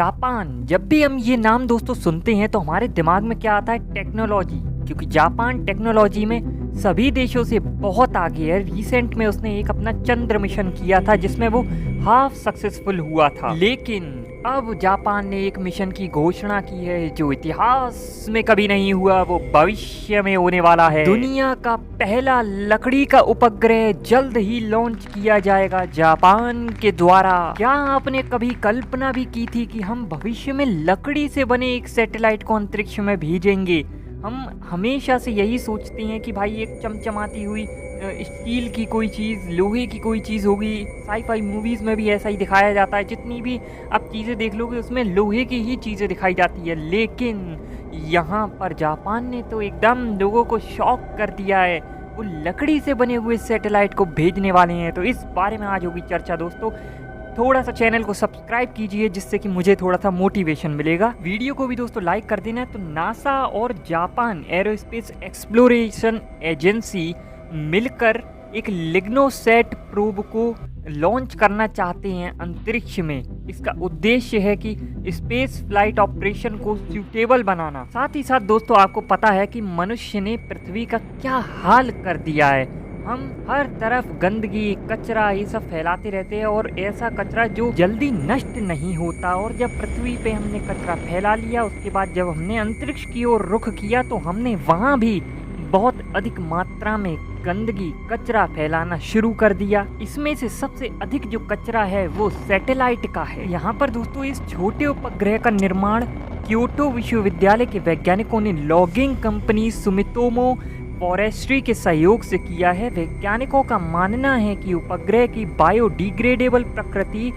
Japan. जब भी हम ये नाम दोस्तों सुनते हैं तो हमारे दिमाग में क्या आता है? टेक्नोलॉजी। क्योंकि जापान टेक्नोलॉजी में सभी देशों से बहुत आगे है। रिसेंट में उसने एक अपना चंद्र मिशन किया था जिसमें वो हाफ सक्सेसफुल हुआ था। लेकिन अब जापान ने एक मिशन की घोषणा की है जो इतिहास में कभी नहीं हुआ, वो भविष्य में होने वाला है। दुनिया का पहला लकड़ी का उपग्रह जल्द ही लॉन्च किया जाएगा जापान के द्वारा। क्या आपने कभी कल्पना भी की थी कि हम भविष्य में लकड़ी से बने एक सैटेलाइट को अंतरिक्ष में भेजेंगे? हम हमेशा से यही सोचते हैं कि भाई एक चमचमाती हुई स्टील की कोई चीज़, लोहे की कोई चीज़ होगी। साई-फाई मूवीज़ में भी ऐसा ही दिखाया जाता है। जितनी भी आप चीज़ें देख लोगे उसमें लोहे की ही चीज़ें दिखाई जाती है। लेकिन यहाँ पर जापान ने तो एकदम लोगों को शॉक कर दिया है। वो लकड़ी से बने हुए सैटेलाइट को भेजने वाले हैं। तो इस बारे में आज होगी चर्चा दोस्तों। थोड़ा सा चैनल को सब्सक्राइब कीजिए जिससे कि मुझे थोड़ा सा मोटिवेशन मिलेगा। वीडियो को भी दोस्तों लाइक कर देना है। तो नासा और जापान एरोस्पेस एक्सप्लोरेशन एजेंसी मिलकर एक लिग्नोसैट प्रोब को लॉन्च करना चाहते हैं अंतरिक्ष में। इसका उद्देश्य है कि स्पेस फ्लाइट ऑपरेशन को सूटेबल बनाना। साथ ही साथ दोस्तों आपको पता है कि मनुष्य ने पृथ्वी का क्या हाल कर दिया है। हम हर तरफ गंदगी, कचरा ये सब फैलाते रहते हैं और ऐसा कचरा जो जल्दी नष्ट नहीं होता। और जब पृथ्वी पे हमने कचरा फैला लिया, उसके बाद जब हमने अंतरिक्ष की ओर रुख किया तो हमने वहाँ भी बहुत अधिक मात्रा में गंदगी, कचरा फैलाना शुरू कर दिया। इसमें से सबसे अधिक जो कचरा है वो सैटेलाइट का है। यहाँ पर दोस्तों इस छोटे उपग्रह का निर्माण क्योटो विश्वविद्यालय के वैज्ञानिकों ने लॉगिंग कंपनी सुमितोमो फॉरेस्ट्री के सहयोग से किया है। वैज्ञानिकों का मानना है कि उपग्रह की बायोडिग्रेडेबल प्रकृति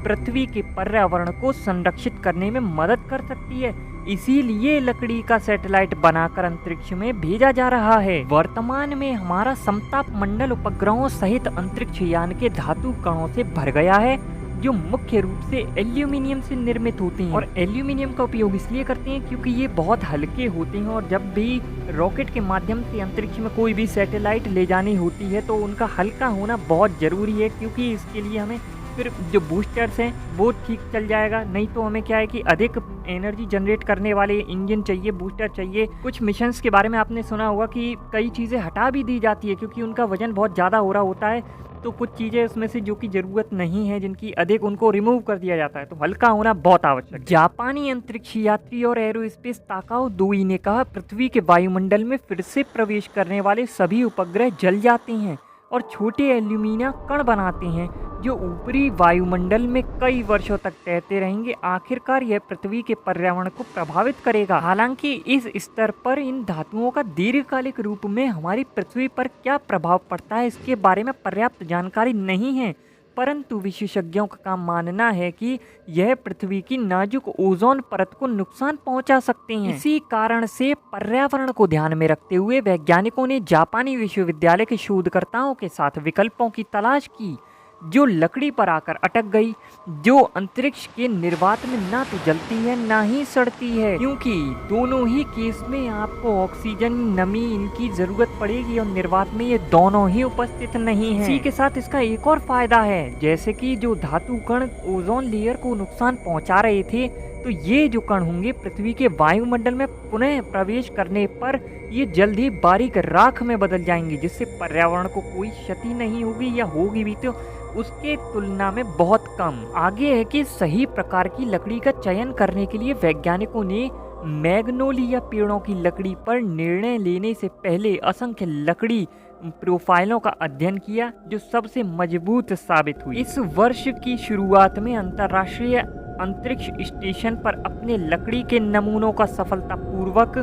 पृथ्वी के पर्यावरण को संरक्षित करने में मदद कर सकती है। इसीलिए लकड़ी का सैटेलाइट बनाकर अंतरिक्ष में भेजा जा रहा है। वर्तमान में हमारा समताप मंडल उपग्रहों सहित अंतरिक्ष यान के धातु कणों से भर गया है जो मुख्य रूप से एल्यूमिनियम से निर्मित होते हैं। और एल्यूमिनियम का उपयोग इसलिए करते हैं क्योंकि ये बहुत हल्के होते हैं और जब भी रॉकेट के माध्यम से अंतरिक्ष में कोई भी सैटेलाइट ले जानी होती है तो उनका हल्का होना बहुत ज़रूरी है। क्योंकि इसके लिए हमें फिर जो बूस्टर्स हैं वो ठीक चल जाएगा। नहीं तो हमें क्या है कि अधिक एनर्जी जनरेट करने वाले इंजन चाहिए, बूस्टर चाहिए। कुछ मिशंस के बारे में आपने सुना होगा कि कई चीज़ें हटा भी दी जाती है क्योंकि उनका वजन बहुत ज़्यादा हो रहा होता है। तो कुछ चीज़ें उसमें से जो कि ज़रूरत नहीं है, जिनकी अधिक, उनको रिमूव कर दिया जाता है। तो हल्का होना बहुत आवश्यक है। जापानी अंतरिक्ष यात्री और एरोस्पेस ताकाओ दोई ने कहा, पृथ्वी के वायुमंडल में फिर से प्रवेश करने वाले सभी उपग्रह जल जाते हैं और छोटे एल्यूमिनियम कण बनाते हैं जो ऊपरी वायुमंडल में कई वर्षों तक तैरते रहेंगे। आखिरकार यह पृथ्वी के पर्यावरण को प्रभावित करेगा। हालांकि इस स्तर पर इन धातुओं का दीर्घकालिक रूप में हमारी पृथ्वी पर क्या प्रभाव पड़ता है इसके बारे में पर्याप्त जानकारी नहीं है। परंतु विशेषज्ञों का मानना है कि यह पृथ्वी की नाजुक ओजोन परत को नुकसान पहुंचा सकते हैं। इसी कारण से पर्यावरण को ध्यान में रखते हुए वैज्ञानिकों ने जापानी विश्वविद्यालय के शोधकर्ताओं के साथ विकल्पों की तलाश की जो लकड़ी पर आकर अटक गई, जो अंतरिक्ष के निर्वात में ना तो जलती है ना ही सड़ती है। क्योंकि दोनों ही केस में आपको ऑक्सीजन, नमी इनकी जरूरत पड़ेगी और निर्वात में ये दोनों ही उपस्थित नहीं है। इसी के साथ इसका एक और फायदा है, जैसे कि जो धातु कण ओजोन लेयर को नुकसान पहुंचा रहे थे, तो ये जो कण होंगे पृथ्वी के वायुमंडल में पुनः प्रवेश करने पर ये जल्द ही बारीक राख में बदल जाएंगे, जिससे पर्यावरण को कोई क्षति नहीं होगी, या होगी भी तो उसके तुलना में बहुत कम। आगे है कि सही प्रकार की लकड़ी का चयन करने के लिए वैज्ञानिकों ने मैग्नोलिया पेड़ों की लकड़ी पर निर्णय लेने से पहले असंख्य लकड़ी प्रोफाइलों का अध्ययन किया जो सबसे मजबूत साबित हुई। इस वर्ष की शुरुआत में अंतर्राष्ट्रीय अंतरिक्ष स्टेशन पर अपने लकड़ी के नमूनों का सफलतापूर्वक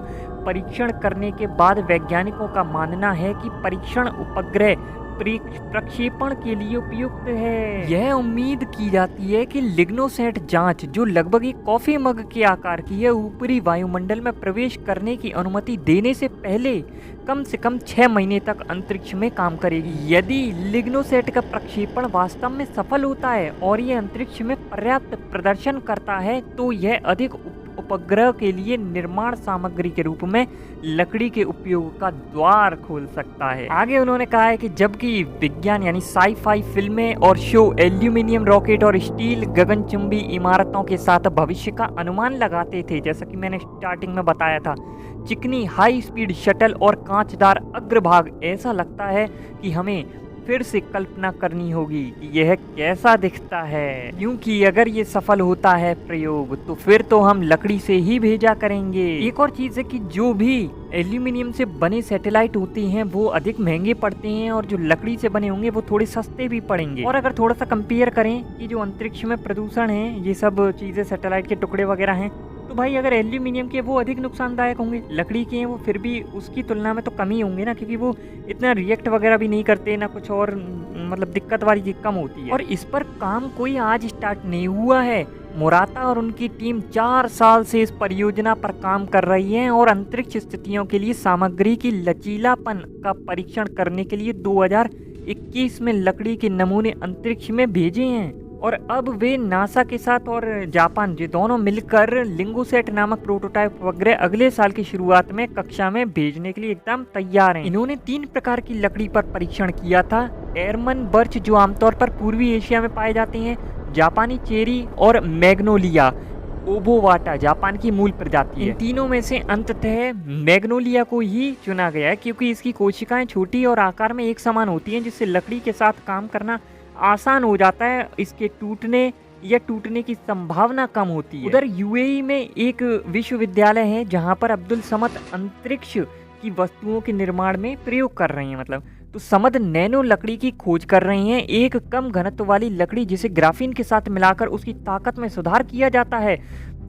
परीक्षण करने के बाद वैज्ञानिकों का मानना है कि परीक्षण उपग्रह प्रक्षेपण के लिए उपयुक्त है। यह उम्मीद की जाती है कि लिग्नोसैट जांच, जो लगभग एक कॉफी मग के आकार की है, ऊपरी वायुमंडल में प्रवेश करने की अनुमति देने से पहले कम से कम 6 महीने तक अंतरिक्ष में काम करेगी। यदि लिग्नोसैट का प्रक्षेपण वास्तव में सफल होता है और ये अंतरिक्ष में पर्याप्त प्रदर्शन करता है तो यह अधिक उपग्रह के लिए निर्माण सामग्री के रूप में लकड़ी के उपयोग का द्वार खोल सकता है। आगे उन्होंने कहा है कि जबकि विज्ञान यानी साई-फाई फिल्में और शो एल्यूमिनियम रॉकेट और स्टील गगनचुंबी इमारतों के साथ भविष्य का अनुमान लगाते थे, जैसा कि मैंने स्टार्टिंग में बताया था, चिकनी हाई स्पीड शटल और कांचदार अग्रभाग, ऐसा लगता है कि हमें फिर से कल्पना करनी होगी कि यह कैसा दिखता है, क्योंकि अगर ये सफल होता है प्रयोग तो फिर तो हम लकड़ी से ही भेजा करेंगे। एक और चीज है कि जो भी एल्यूमिनियम से बने सैटेलाइट होते हैं वो अधिक महंगे पड़ते हैं और जो लकड़ी से बने होंगे वो थोड़े सस्ते भी पड़ेंगे। और अगर थोड़ा सा कंपेयर करें कि जो अंतरिक्ष में प्रदूषण है, ये सब चीजें सैटेलाइट के टुकड़े वगैरह हैं, तो भाई अगर एल्यूमिनियम के वो अधिक नुकसानदायक होंगे, लकड़ी के हैं वो फिर भी उसकी तुलना में तो कम ही होंगे ना, क्योंकि वो इतना रिएक्ट वगैरह भी नहीं करते ना कुछ और, मतलब दिक्कत वाली चीज कम होती है। और इस पर काम कोई आज स्टार्ट नहीं हुआ है। मुराता और उनकी टीम 4 साल से इस परियोजना पर काम कर रही है और अंतरिक्ष स्थितियों के लिए सामग्री की लचीलापन का परीक्षण करने के लिए 2021 में लकड़ी के नमूने अंतरिक्ष में भेजे हैं। और अब वे नासा के साथ और जापान जो दोनों मिलकर लिंगोसेट नामक प्रोटोटाइप उपग्रह अगले साल की शुरुआत में कक्षा में भेजने के लिए एकदम तैयार हैं। इन्होंने 3 प्रकार की लकड़ी पर परीक्षण किया था। एरमन बर्च जो आमतौर पर पूर्वी एशिया में पाए जाते हैं, जापानी चेरी और मैग्नोलिया ओबोवाटा जापान की मूल प्रजाति है। इन तीनों में से अंततः मैग्नोलिया को ही चुना गया है क्योंकि इसकी कोशिकाएं छोटी और आकार में एक समान होती हैं, जिससे लकड़ी के साथ काम करना आसान हो जाता है। इसके टूटने या टूटने की संभावना कम होती है। उधर यूएई में एक विश्वविद्यालय है जहां पर अब्दुल समद अंतरिक्ष की वस्तुओं के निर्माण में प्रयोग कर रहे हैं, मतलब तो समद नैनो लकड़ी की खोज कर रहे हैं, एक कम घनत्व वाली लकड़ी जिसे ग्राफीन के साथ मिलाकर उसकी ताकत में सुधार किया जाता है।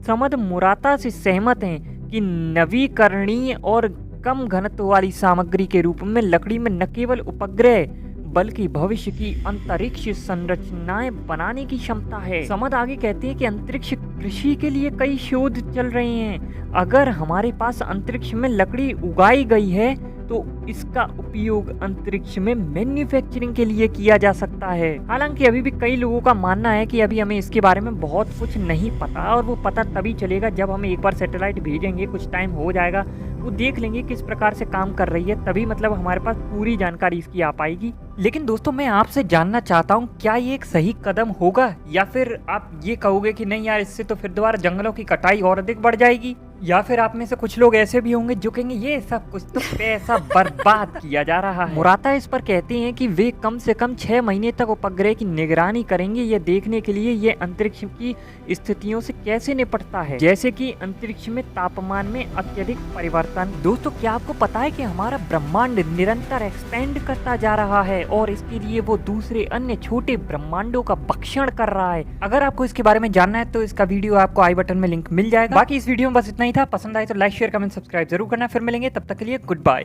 समद मुराता से सहमत हैं कि नवीकरणीय और कम घनत्व वाली सामग्री के रूप में लकड़ी में न केवल उपग्रह बल्कि भविष्य की अंतरिक्ष संरचनाएं बनाने की क्षमता है। समद आगे कहते हैं कि अंतरिक्ष कृषि के लिए कई शोध चल रहे हैं। अगर हमारे पास अंतरिक्ष में लकड़ी उगाई गई है तो इसका उपयोग अंतरिक्ष में मैन्युफैक्चरिंग के लिए किया जा सकता है। हालांकि अभी भी कई लोगों का मानना है कि अभी हमें इसके बारे में बहुत कुछ नहीं पता और वो पता तभी चलेगा जब हम एक बार सैटेलाइट भेजेंगे, कुछ टाइम हो जाएगा, वो देख लेंगे किस प्रकार से काम कर रही है, तभी मतलब हमारे पास पूरी जानकारी इसकी आ पाएगी। लेकिन दोस्तों मैं आपसे जानना चाहता हूँ, क्या ये एक सही कदम होगा या फिर आप ये कहोगे कि नहीं यार इससे तो फिर दोबारा जंगलों की कटाई और अधिक बढ़ जाएगी, या फिर आप में से कुछ लोग ऐसे भी होंगे जो कहेंगे ये सब कुछ तो पैसा बर्बाद किया जा रहा है। मुराता इस पर कहते हैं कि वे कम से कम 6 महीने तक उपग्रह की निगरानी करेंगे, ये देखने के लिए ये अंतरिक्ष की स्थितियों से कैसे निपटता है, जैसे कि अंतरिक्ष में तापमान में अत्यधिक परिवर्तन। दोस्तों क्या आपको पता है कि हमारा ब्रह्मांड निरंतर एक्सपेंड करता जा रहा है और इसके लिए वो दूसरे अन्य छोटे ब्रह्मांडों का भक्षण कर रहा है। अगर आपको इसके बारे में जानना है तो इसका वीडियो आपको आई बटन में लिंक मिल जाएगा। बाकी इस वीडियो में बस इतना ही था। पसंद आए तो लाइक शेयर कमेंट सब्सक्राइब जरूर करना। फिर मिलेंगे, तब तक के लिए गुड बाय।